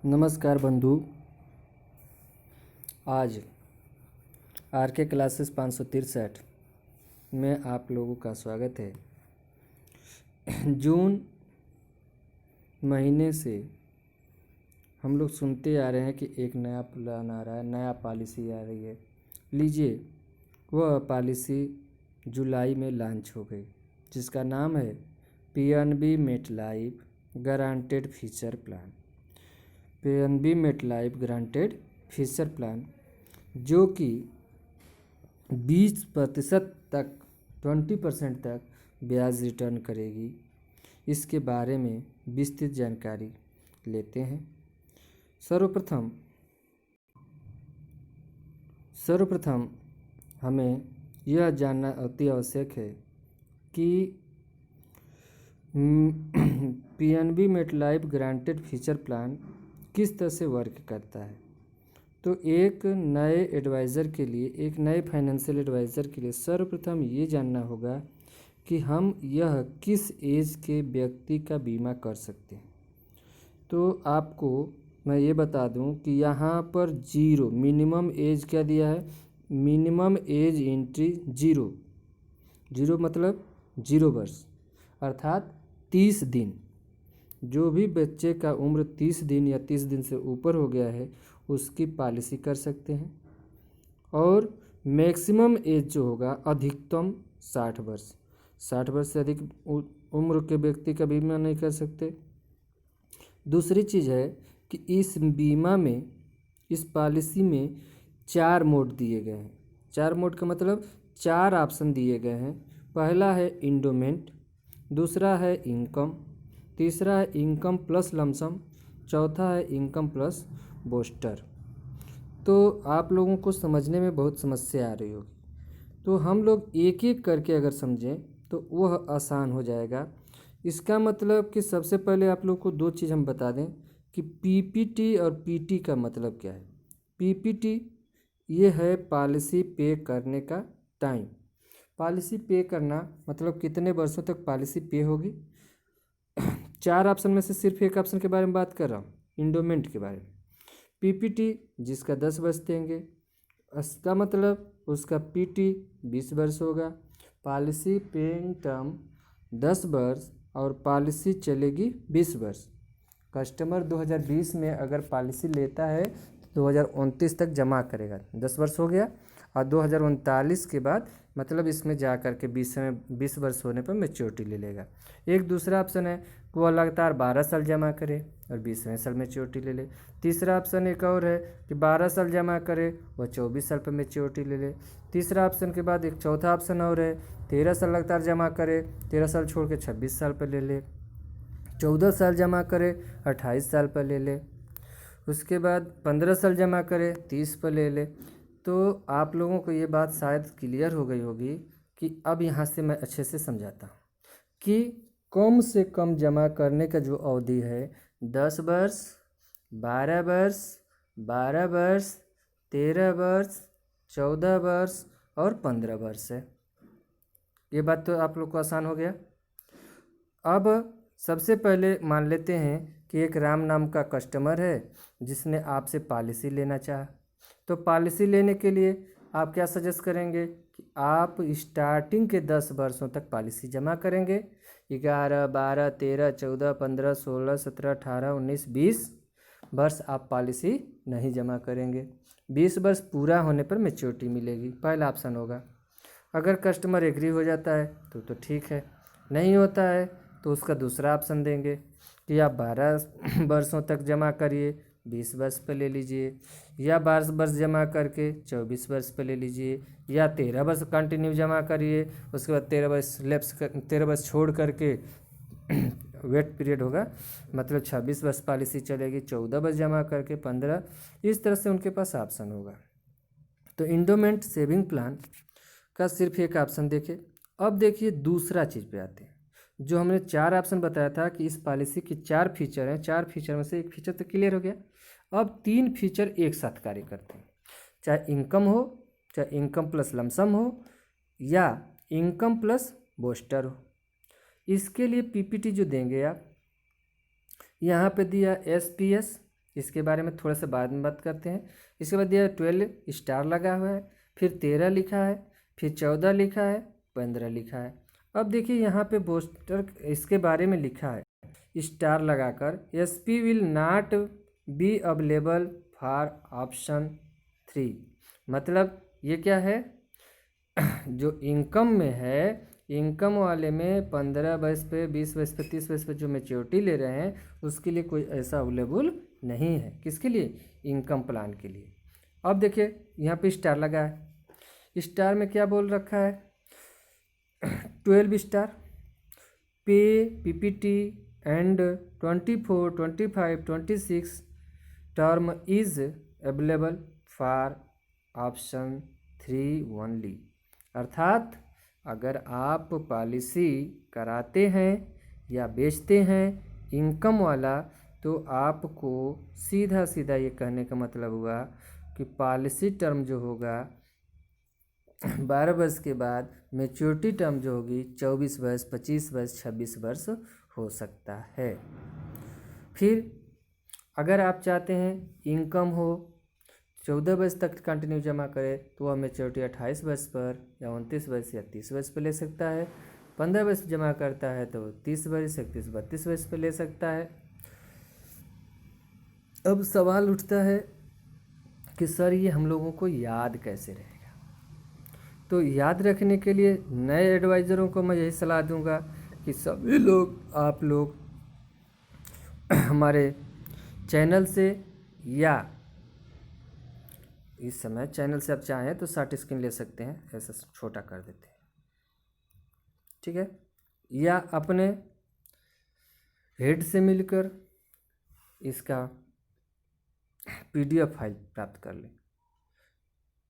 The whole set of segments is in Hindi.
नमस्कार बंधु। आज आर के क्लासेस 563 में आप लोगों का स्वागत है। जून महीने से हम लोग सुनते आ रहे हैं कि एक नया प्लान आ रहा है, नया पॉलिसी आ रही है। लीजिए, वह पॉलिसी जुलाई में लॉन्च हो गई, जिसका नाम है PNB MetLife guaranteed future plan. PNB MetLife guaranteed future plan, जो कि 20% तक 20% तक ब्याज रिटर्न करेगी। इसके बारे में विस्तृत जानकारी लेते हैं। सर्वप्रथम हमें यह जानना अति आवश्यक है कि PNB MetLife guaranteed future plan किस तरह से वर्क करता है। तो एक नए एडवाइज़र के लिए, एक नए फाइनेंशियल एडवाइज़र के लिए सर्वप्रथम ये जानना होगा कि हम यह किस एज के व्यक्ति का बीमा कर सकते हैं। तो आपको मैं ये बता दूं कि यहाँ पर जीरो मिनिमम एज क्या दिया है। मिनिमम एज एंट्री जीरो मतलब 0 वर्ष, अर्थात 30 दिन। जो भी बच्चे का उम्र 30 दिन या 30 दिन से ऊपर हो गया है उसकी पॉलिसी कर सकते हैं। और मैक्सिमम एज जो होगा, अधिकतम 60 वर्ष। 60 वर्ष से अधिक उम्र के व्यक्ति का बीमा नहीं कर सकते। दूसरी चीज़ है कि इस बीमा में, इस पॉलिसी में 4 मोड दिए गए हैं। 4 मोड का मतलब 4 ऑप्शन दिए गए हैं। पहला है इंडोमेंट, दूसरा है इनकम, तीसरा है इनकम प्लस लमसम, चौथा है इनकम प्लस बूस्टर। तो आप लोगों को समझने में बहुत समस्या आ रही होगी, तो हम लोग एक एक करके अगर समझें तो वह आसान हो जाएगा। इसका मतलब कि सबसे पहले आप लोग को 2 चीज़ हम बता दें कि पीपीटी और पीटी का मतलब क्या है। पीपीटी ये है पॉलिसी पे करने का टाइम। पॉलिसी पे करना मतलब कितने वर्षों तक पॉलिसी पे होगी। 4 ऑप्शन में से सिर्फ एक ऑप्शन के बारे में बात कर रहा हूँ, इंडोमेंट के बारे में। पीपीटी जिसका 10 वर्ष देंगे, इसका मतलब उसका पीटी 20 वर्ष होगा। पॉलिसी पेइंग टर्म 10 वर्ष और पॉलिसी चलेगी 20 वर्ष। कस्टमर 2020 में अगर पॉलिसी लेता है तो 2029 तक जमा करेगा, 10 वर्ष हो गया। और 2039 के बाद मतलब इसमें जा कर के 20 वर्ष होने पर मैच्योरिटी ले लेगा। एक दूसरा ऑप्शन है कि वह लगातार 12 साल जमा करे और 20वें साल मैच्योरिटी ले ले। तीसरा ऑप्शन एक और है कि 12 साल जमा करे, वह 24 साल पर मैच्योरिटी ले ले। तीसरा ऑप्शन के बाद एक चौथा ऑप्शन और है, 13 साल लगातार जमा करे, 13 साल छोड़ के 26 साल पर ले ले। 14 साल जमा करे, 28 साल पर ले ले। उसके बाद 15 साल जमा करे, 30 पर ले ले। तो आप लोगों को ये बात शायद क्लियर हो गई होगी कि अब यहाँ से मैं अच्छे से समझाता हूँ कि कम से कम जमा करने का जो अवधि है 10 वर्ष, 12 वर्ष, 12 वर्ष, 13 वर्ष, 14 वर्ष और 15 वर्ष है। ये बात तो आप लोग को आसान हो गया। अब सबसे पहले मान लेते हैं कि एक राम नाम का कस्टमर है जिसने आपसे पॉलिसी लेना चाहा। तो पॉलिसी लेने के लिए आप क्या सजेस्ट करेंगे कि आप स्टार्टिंग के 10 वर्षों तक पॉलिसी जमा करेंगे। 11, 12, 13, 14, 15, 16, 17, 18, 19, 20 वर्ष आप पॉलिसी नहीं जमा करेंगे। 20 वर्ष पूरा होने पर मैच्योरिटी मिलेगी, पहला ऑप्शन होगा। अगर कस्टमर एग्री हो जाता है तो ठीक है, नहीं होता है तो उसका दूसरा ऑप्शन देंगे कि आप 12 वर्षों तक जमा करिए, 20 वर्ष पर ले लीजिए, या 12 वर्ष जमा करके 24 वर्ष पर ले लीजिए, या 13 वर्ष कंटिन्यू जमा करिए, उसके बाद 13 वर्ष छोड़ करके वेट पीरियड होगा, मतलब 26 वर्ष पॉलिसी चलेगी, 14 वर्ष जमा करके 15। इस तरह से उनके पास ऑप्शन होगा। तो इंडोमेंट सेविंग प्लान का सिर्फ एक ऑप्शन देखे। अब देखिए दूसरा चीज़ पे आते हैं। जो हमने 4 ऑप्शन बताया था कि इस पॉलिसी के 4 फीचर हैं, 4 फीचर में से एक फीचर तो क्लियर हो गया। अब 3 फीचर एक साथ कार्य करते हैं, चाहे इनकम हो, चाहे इनकम प्लस लमसम हो, या इनकम प्लस बूस्टर हो। इसके लिए पीपीटी जो देंगे आप, यहाँ पे दिया एसपीएस, इसके बारे में थोड़ा सा बाद में बात करते हैं। इसके बाद दिया 12 स्टार लगा हुआ है, फिर 13 लिखा है, फिर 14 लिखा है, 15 लिखा है। अब देखिए यहाँ पे बूस्टर इसके बारे में लिखा है स्टार लगाकर, SP will not be available for option 3। मतलब ये क्या है, जो इनकम में है, इनकम वाले में 15 वर्ष पे, 20 वर्ष पे, 30 वर्ष पे जो मैच्योरिटी ले रहे हैं उसके लिए कोई ऐसा अवेलेबल नहीं है। किसके लिए? इनकम प्लान के लिए। अब देखिए यहाँ पे स्टार लगा है, स्टार में क्या बोल रखा है 12 स्टार पे PPT and 24, 25, 26 term is available for option 3 only. अर्थात अगर आप पॉलिसी कराते हैं या बेचते हैं इनकम वाला, तो आपको सीधा सीधा ये कहने का मतलब हुआ कि पॉलिसी टर्म जो होगा 12 वर्ष के बाद मैच्योरिटी टर्म जो होगी 24 वर्ष, 25 वर्ष, 26 वर्ष हो सकता है। फिर अगर आप चाहते हैं इनकम हो 14 वर्ष तक कंटिन्यू जमा करे, तो वह मैच्योरिटी 28 वर्ष पर या 29 वर्ष या 30 वर्ष पर ले सकता है। 15 वर्ष जमा करता है तो 30 वर्ष, 31, 32 वर्ष पर ले सकता है। अब सवाल उठता है कि सर ये हम लोगों को याद कैसे रहेगा? तो याद रखने के लिए नए एडवाइज़रों को मैं यही सलाह दूंगा कि सभी लोग, आप लोग हमारे चैनल से, या इस समय चैनल से आप चाहें तो शॉर्ट स्क्रीन ले सकते हैं, ऐसा छोटा कर देते हैं, ठीक है, या अपने हेड से मिलकर इसका PDF फाइल प्राप्त कर लें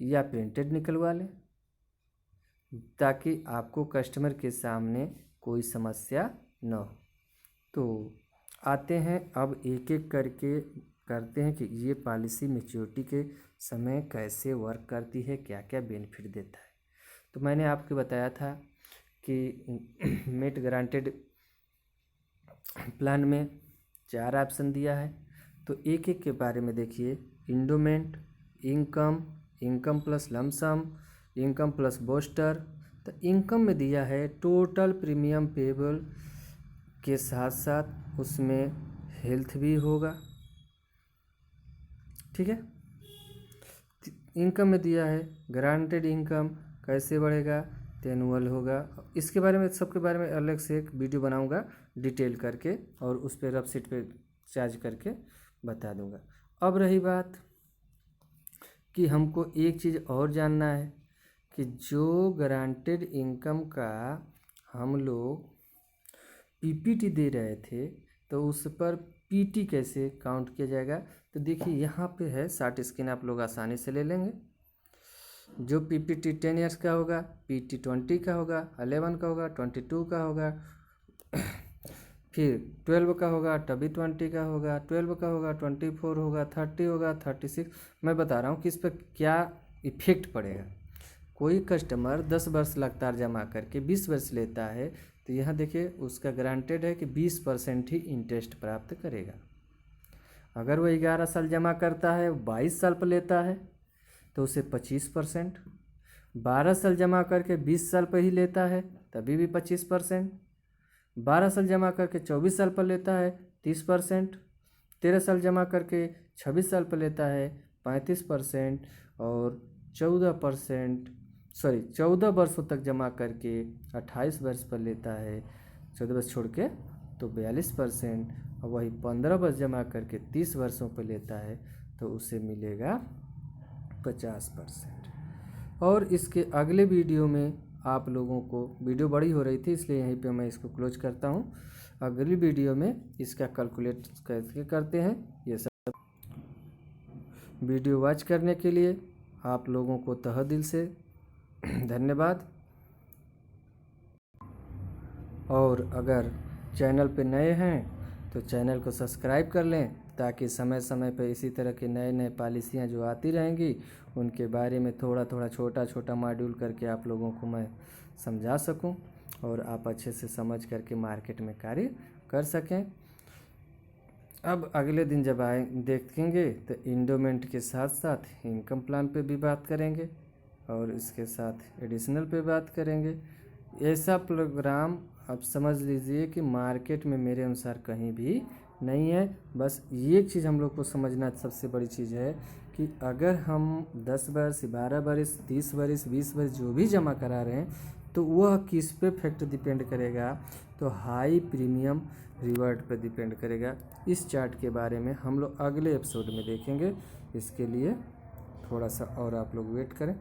या प्रिंटेड निकलवा लें, ताकि आपको कस्टमर के सामने कोई समस्या न हो। तो आते हैं अब एक एक करके करते हैं कि ये पॉलिसी मैच्योरिटी के समय कैसे वर्क करती है, क्या क्या बेनिफिट देता है। तो मैंने आपको बताया था कि मेट गारंटेड प्लान में 4 ऑप्शन दिया है, तो एक एक के बारे में देखिए। Endowment, income, income plus lump sum, income plus booster. तो इनकम में दिया है टोटल प्रीमियम पेबल के साथ साथ उसमें हेल्थ भी होगा, ठीक है। इनकम में दिया है गारंटेड इनकम कैसे बढ़ेगा, तो एनुअल होगा। इसके बारे में, सबके बारे में अलग से एक वीडियो बनाऊंगा डिटेल करके, और उस पर रफ शीट पे चार्ज करके बता दूंगा। अब रही बात कि हमको एक चीज़ और जानना है कि जो गारंटेड इनकम का हम लोग PPT दे रहे थे, तो उस पर PT कैसे काउंट किया जाएगा? तो देखिए यहाँ पे है, शॉर्ट स्क्रीन आप लोग आसानी से ले लेंगे। जो PPT 10 ईयर्स का होगा, PT 20 का होगा, 11 का होगा, 22 का होगा, फिर 12 का होगा, तभी 20 का होगा, 12 का होगा, 24 होगा, 30 होगा, 36। मैं बता रहा हूँ कि इस पर क्या इफेक्ट पड़ेगा। कोई कस्टमर 10 वर्ष लगातार जमा करके 20 वर्ष लेता है, तो यहाँ देखिए उसका गारंटेड है कि 20% ही इंटरेस्ट प्राप्त करेगा। अगर वो 11 साल जमा करता है, 22 साल पर लेता है, तो उसे 25%। 12 साल जमा करके 20 साल पर ही लेता है, तभी भी 25%। 12 साल जमा करके 24 साल पर लेता है, 30%। 13 साल जमा करके 26 साल पर लेता है, 35%। और 14 वर्षों तक जमा करके 28 वर्ष पर लेता है, 14 वर्ष छोड़ के, तो 42%। और वही 15 वर्ष जमा करके 30 वर्षों पर लेता है, तो उसे मिलेगा 50%। और इसके अगले वीडियो में आप लोगों को, वीडियो बड़ी हो रही थी इसलिए यहीं पे मैं इसको क्लोज करता हूँ। अगली वीडियो में इसका कैलकुलेट कैसे करते हैं, ये सब। वीडियो वॉच करने के लिए आप लोगों को तहे दिल से धन्यवाद। और अगर चैनल पे नए हैं तो चैनल को सब्सक्राइब कर लें, ताकि समय समय पर इसी तरह के नए नए पॉलिसियाँ जो आती रहेंगी उनके बारे में थोड़ा थोड़ा छोटा छोटा मॉड्यूल करके आप लोगों को मैं समझा सकूं, और आप अच्छे से समझ करके मार्केट में कार्य कर सकें। अब अगले दिन जब आए देखेंगे तो इंडोमेंट के साथ साथ इनकम प्लान पे भी बात करेंगे और इसके साथ एडिशनल पे बात करेंगे। ऐसा प्रोग्राम आप समझ लीजिए कि मार्केट में मेरे अनुसार कहीं भी नहीं है। बस ये चीज़ हम लोग को समझना सबसे बड़ी चीज़ है कि अगर हम 10 वर्ष 12 वर्ष 30 वर्ष 20 वर्ष जो भी जमा करा रहे हैं तो वह किस पे फैक्टर डिपेंड करेगा, तो हाई प्रीमियम रिवर्ट पे डिपेंड करेगा। इस चार्ट के बारे में हम लोग अगले एपिसोड में देखेंगे। इसके लिए थोड़ा सा और आप लोग वेट करें।